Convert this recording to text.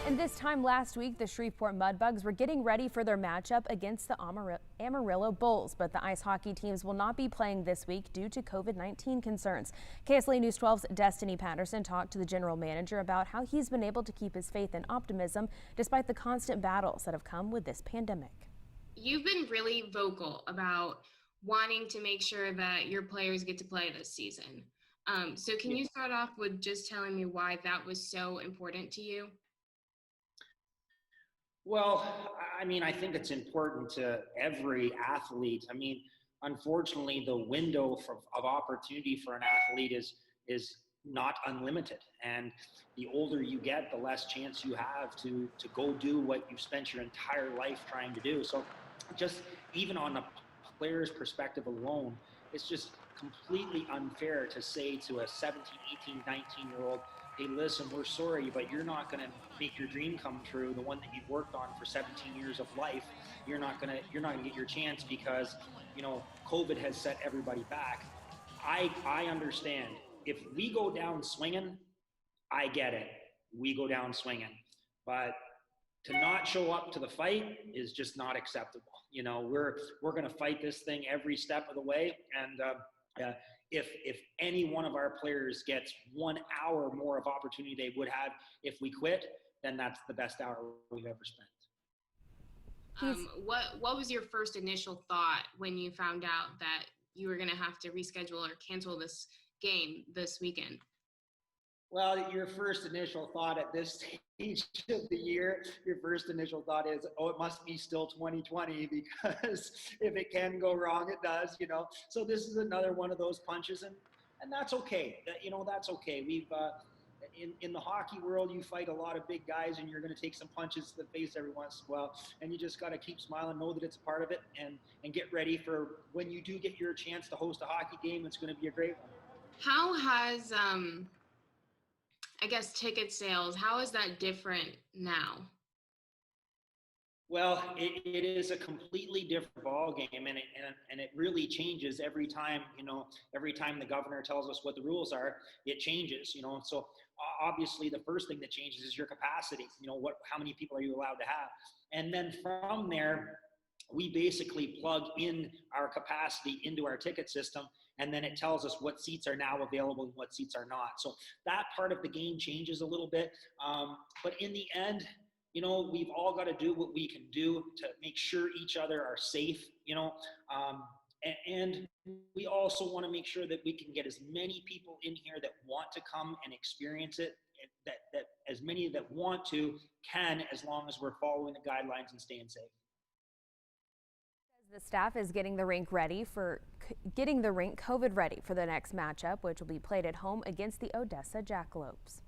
And this time last week, the Shreveport Mudbugs were getting ready for their matchup against the Amarillo Bulls, but the ice hockey teams will not be playing this week due to COVID-19 concerns. KSLA News 12's Destiny Patterson talked to the general manager about how he's been able to keep his faith and optimism despite the constant battles that have come with this pandemic. You've been really vocal about wanting to make sure that your players get to play this season. So can you start off with just telling me why that was so important to you? Well, I mean, I think it's important to every athlete. I mean, unfortunately, the window of opportunity for an athlete is not unlimited. And the older you get, the less chance you have to go do what you've spent your entire life trying to do. So just even on a player's perspective alone, it's just completely unfair to say to a 17, 18, 19-year-old, hey, listen, we're sorry, but you're not going to make your dream come true, the one that you've worked on for 17 years of life. You're not going to get your chance because, COVID has set everybody back. I understand. If we go down swinging, I get it. We go down swinging. But to not show up to the fight is just not acceptable. We're going to fight this thing every step of the way. And if any one of our players gets 1 hour more of opportunity they would have if we quit, then that's the best hour we've ever spent. What was your first initial thought when you found out that you were going to have to reschedule or cancel this game this weekend? Well, your first initial thought at this stage of the year, your first initial thought is, oh, it must be still 2020 because if it can go wrong, it does, So this is another one of those punches, and that's okay. That's okay. We've in the hockey world, you fight a lot of big guys, and you're going to take some punches to the face every once in a while, and you just got to keep smiling, know that it's a part of it, and get ready for when you do get your chance to host a hockey game. It's going to be a great one. How has I guess ticket sales, how is that different now? Well, it is a completely different ball game, and it really changes every time. Every time the governor tells us what the rules are, it changes. So obviously the first thing that changes is your capacity. How many people are you allowed to have, and then from there, we basically plug in our capacity into our ticket system, and then it tells us what seats are now available and what seats are not. So that part of the game changes a little bit, but in the end, we've all got to do what we can do to make sure each other are safe, and we also want to make sure that we can get as many people in here that want to come and experience it, that as many that want to can, as long as we're following the guidelines and staying safe. The staff is getting the rink COVID ready for the next matchup, which will be played at home against the Odessa Jackalopes.